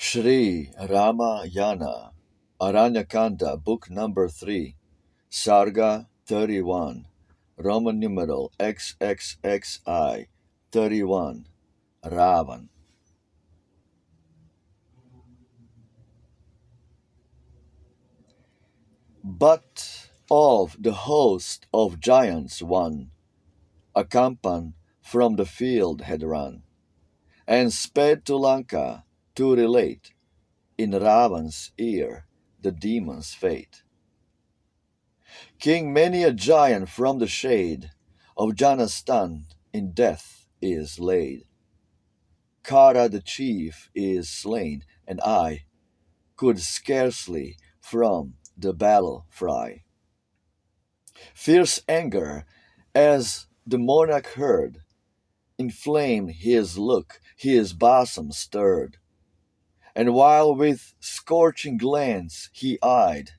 SHRI RAMAYANA, Aranya Kanda, Book number 3, Sarga 31, Roman numeral XXXI 31, RÁVAN. But of the host of giants one, a Kampan from the field had run, and sped to Lanka to relate in Ravan's ear the demon's fate. King many a giant from the shade of Janastan in death is laid. Kara the chief is slain, and I could scarcely from the battle fly. Fierce anger, as the monarch heard, inflamed his look, his bosom stirred. And while with scorching glance he eyed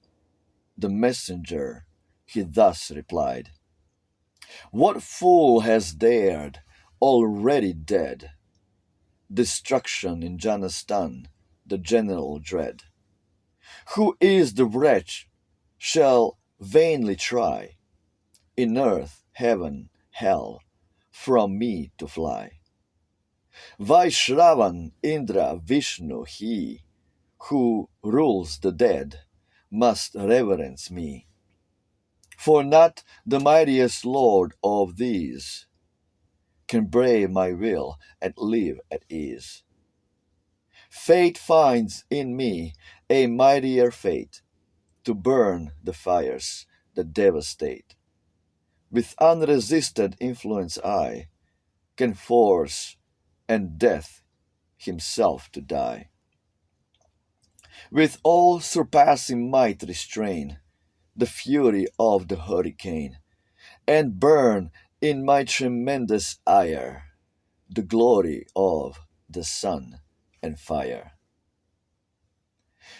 the messenger, he thus replied: What fool has dared, already dead, destruction in Janastan, the general dread? Who is the wretch shall vainly try, in earth, heaven, hell, from me to fly? Vaishravan, Indra, Vishnu, he who rules the dead, must reverence me. For not the mightiest lord of these can brave my will and live at ease. Fate finds in me a mightier fate, to burn the fires that devastate. With unresisted influence I can force and death himself to die. With all surpassing might restrain the fury of the hurricane, and burn in my tremendous ire the glory of the sun and fire.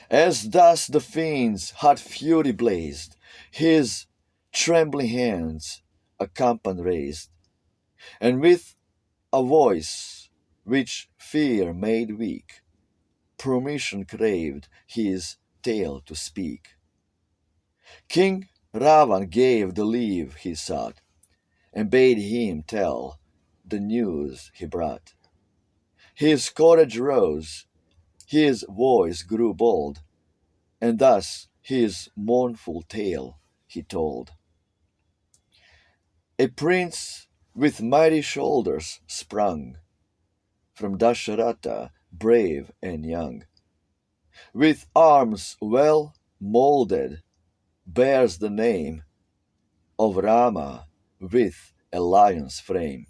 As thus the fiend's hot fury blazed, his trembling hands a campan raised, and with a voice which fear made weak, permission craved his tale to speak. King Ravan gave the leave he sought, and bade him tell the news he brought. His courage rose, his voice grew bold, and thus his mournful tale he told. A prince with mighty shoulders sprung from Dasharatha, brave and young, with arms well molded, bears the name of Rama with a lion's frame.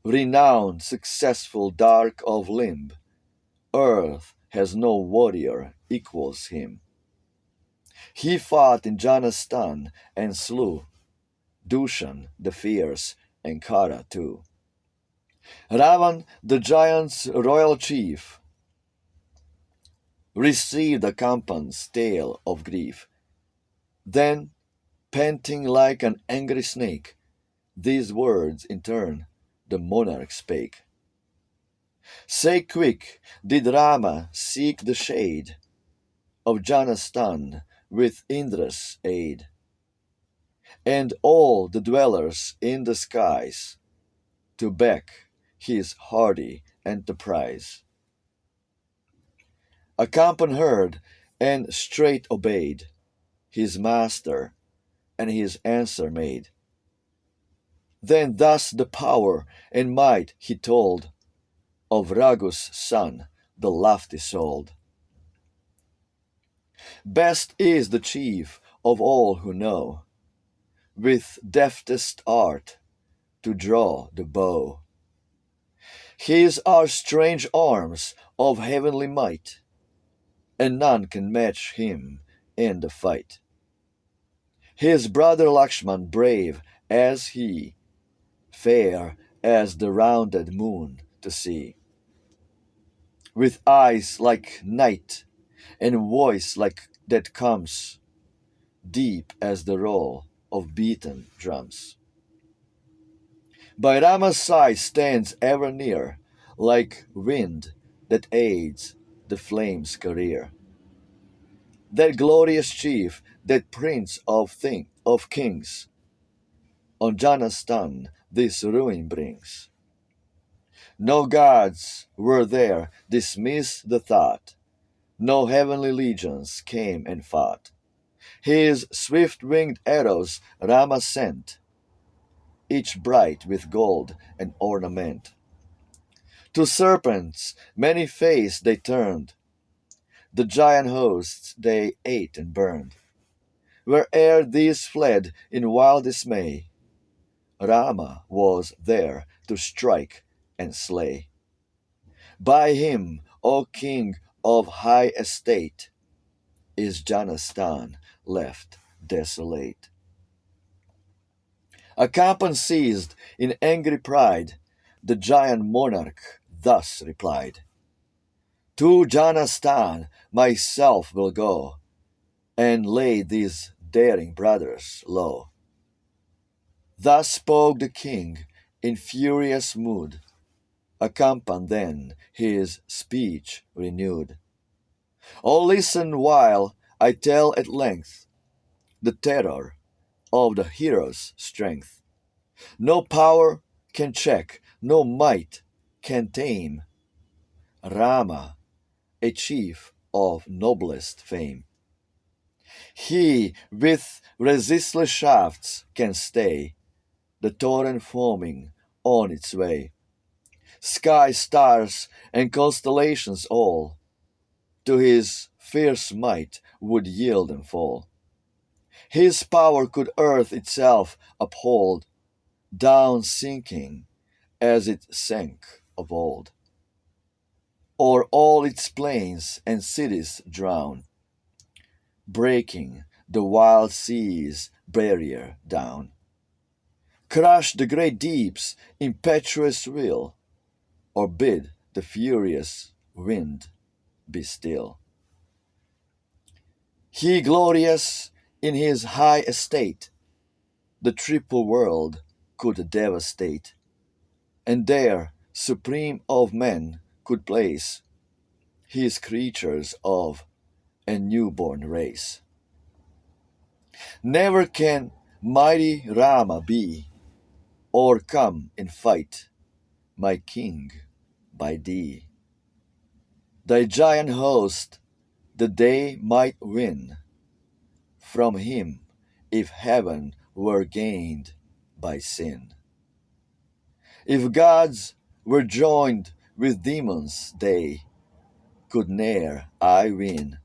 Renowned, successful, dark of limb, earth has no warrior equals him. He fought in Janastan and slew Dushan the fierce and Kara too. Ravan, the giant's royal chief, received the Kampan's tale of grief. Then, panting like an angry snake, these words in turn the monarch spake. Say quick, did Rama seek the shade of Janastan with Indra's aid, and all the dwellers in the skies to back his hardy enterprise? A Kampan heard and straight obeyed his master, and his answer made. Then thus the power and might he told of Raghu's son, the lofty-souled. Best is the chief of all who know, with deftest art, to draw the bow. His are strange arms of heavenly might, and none can match him in the fight. His brother Lakshman, brave as he, fair as the rounded moon to see, with eyes like night and voice like that comes deep as the roll of beaten drums. By Rama's side stands ever near, like wind that aids the flame's career. That glorious chief, that prince of kings, on Janastan this ruin brings. No gods were there, dismiss the thought. No heavenly legions came and fought. His swift-winged arrows Rama sent, each bright with gold and ornament. To serpents many-faced they turned, the giant hosts they ate and burned. Where'er these fled in wild dismay, Rama was there to strike and slay. By him, O king of high estate, is Janastan left desolate. Akampan seized in angry pride, the giant monarch thus replied, To Janastan myself will go, and lay these daring brothers low. Thus spoke the king in furious mood. Akampan then his speech renewed. Oh, listen while I tell at length the terror of the hero's strength. No power can check, no might can tame Rama, a chief of noblest fame. He with resistless shafts can stay the torrent foaming on its way. Sky, stars, and constellations all to his fierce might would yield and fall. His power could earth itself uphold, down sinking as it sank of old, or all its plains and cities drown, breaking the wild sea's barrier down. Crush the great deep's impetuous will, or bid the furious wind be still. He glorious in his high estate, the triple world could devastate, and there, supreme of men, could place his creatures of a newborn race. Never can mighty Rama be, or come in fight, my king, by thee. Thy giant host the day might win from him if heaven were gained by sin. If gods were joined with demons, they could ne'er I win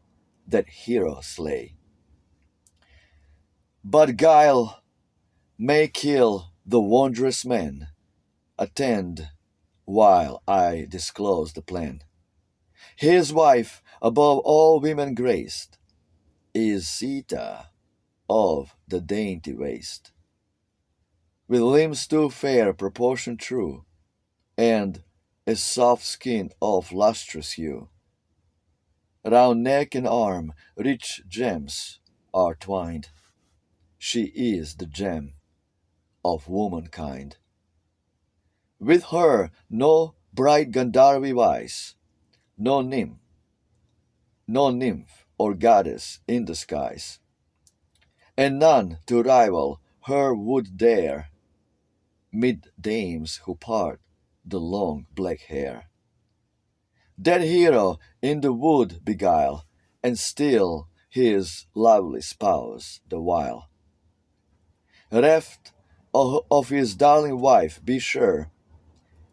that hero slay. But guile may kill the wondrous man. Attend while I disclose the plan. His wife, above all women graced, is Sita of the dainty waist, with limbs too fair, proportion true, and a soft skin of lustrous hue. Round neck and arm rich gems are twined. She is the gem of womankind. With her no bright Gandharvi vies, no nymph or goddess in the skies, and none to rival her would dare, mid dames who part the long black hair. That hero in the wood beguile, and steal his lovely spouse the while. Reft of his darling wife, be sure,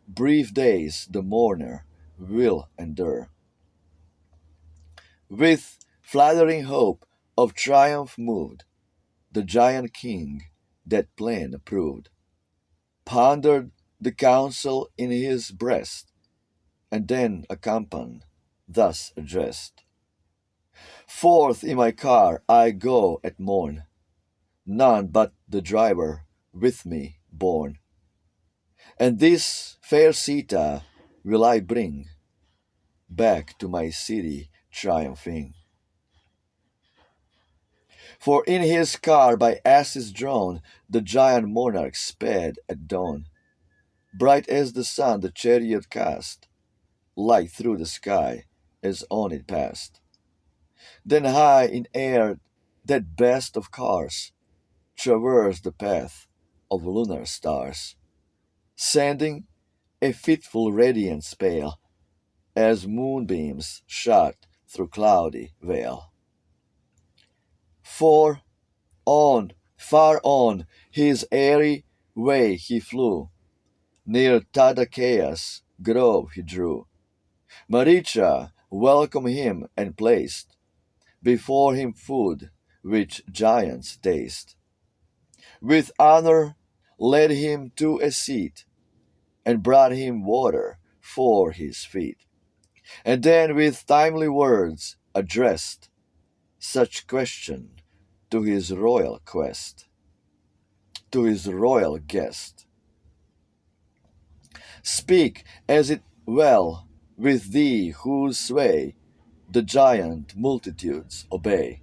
brief days the mourner will endure. With flattering hope of triumph moved, the giant king that plan approved, pondered the counsel in his breast, and then Akampan thus addressed. Forth in my car I go at morn, none but the driver with me borne. And this fair Sita will I bring back to my city triumphing. For in his car by asses drawn, the giant monarch sped at dawn. Bright as the sun the chariot cast, light through the sky, as on it passed. Then high in air that best of cars traversed the path of lunar stars, sending a fitful radiance pale as moonbeams shot through cloudy veil. For on, far on, his airy way he flew, near Tadakea's grove he drew. Maricha welcomed him and placed before him food which giants taste. With honor led him to a seat, and brought him water for his feet. And then with timely words addressed such question to his royal quest, to his royal guest. Speak as it well with thee whose sway the giant multitudes obey.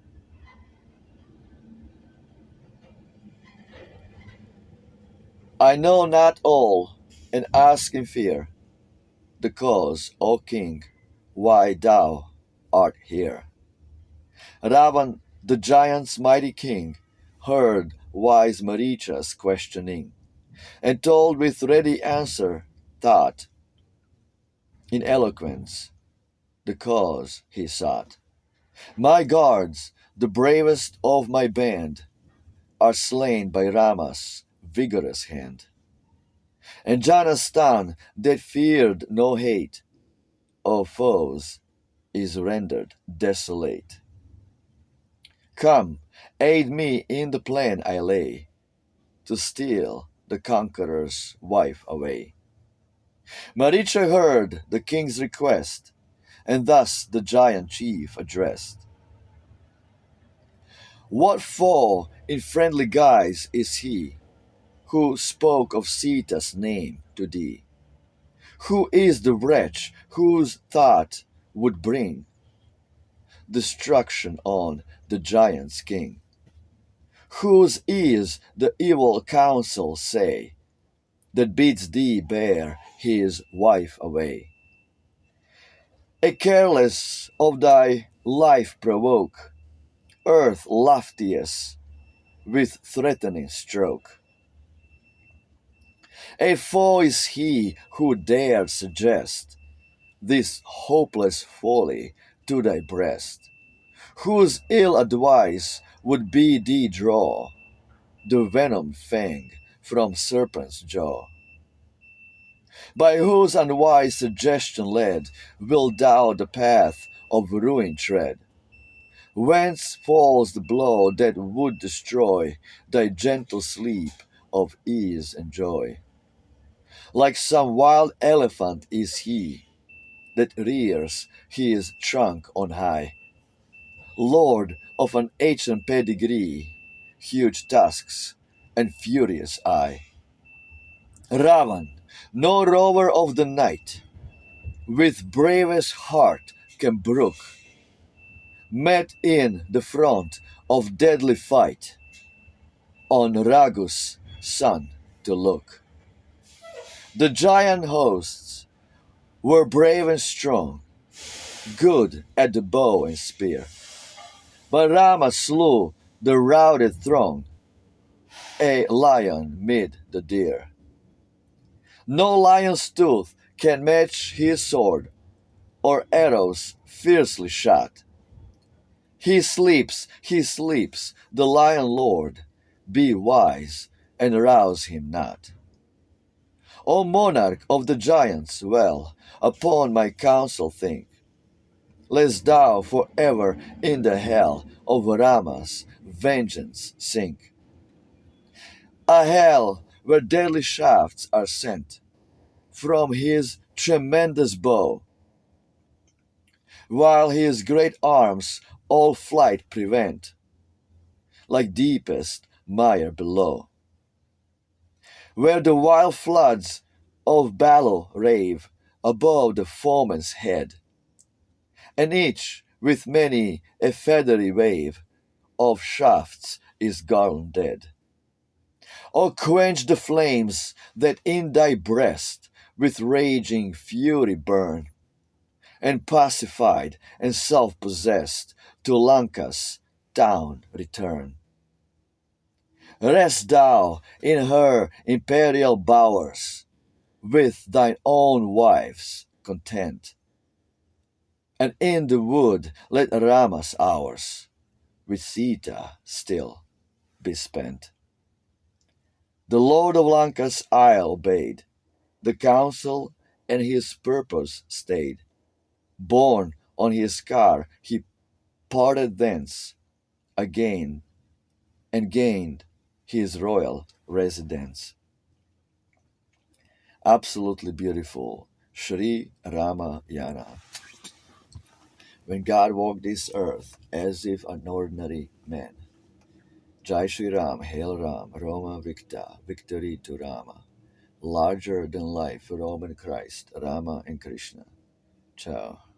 I know not all, and ask in fear the cause, O king, why thou art here. Ravan, the giant's mighty king, heard wise Maricha's questioning, and told with ready answer, thought, in eloquence, the cause he sought. My guards, the bravest of my band, are slain by Rama's vigorous hand. And Janastan, that feared no hate of foes, is rendered desolate. Come, aid me in the plan I lay, to steal the conqueror's wife away. Maricha heard the king's request, and thus the giant chief addressed. What foe in friendly guise is he, who spoke of Sita's name to thee? Who is the wretch whose thought would bring destruction on the giant's king? Whose is the evil counsel, say, that bids thee bear his wife away? A careless of thy life provoke, earth loftiest with threatening stroke. A foe is he who dared suggest this hopeless folly to thy breast, whose ill advice would bid thee draw the venom fang from serpent's jaw. By whose unwise suggestion led, wilt thou the path of ruin tread? Whence falls the blow that would destroy thy gentle sleep of ease and joy? Like some wild elephant is he that rears his trunk on high, lord of an ancient pedigree, huge tusks, and furious eye. Ravan, no rover of the night, with bravest heart can brook, met in the front of deadly fight, on Raghu's son to look. The giant hosts were brave and strong, good at the bow and spear, but Rama slew the routed throng, a lion mid the deer. No lion's tooth can match his sword, or arrows fiercely shot. He sleeps, the lion lord, be wise and rouse him not. O monarch of the giants, well upon my counsel think, lest thou forever in the hell of Rama's vengeance sink. A hell where deadly shafts are sent from his tremendous bow, while his great arms all flight prevent, like deepest mire below, where the wild floods of battle rave above the foeman's head, and each with many a feathery wave of shafts is garlanded. O quench the flames that in thy breast with raging fury burn, and pacified and self-possessed, to Lanka's town return. Rest thou in her imperial bowers, with thine own wives content, and in the wood let Rama's hours with Sita still be spent. The Lord of Lanka's isle obeyed the counsel, and his purpose stayed. Borne on his car, he parted thence again and gained his royal residence. Absolutely beautiful. Sri Ramayana. When God walked this earth as if an ordinary man. Jai Shri Ram, Hail Ram, Roma Victa, victory to Rama. Larger than life, Roman Christ, Rama and Krishna. Ciao.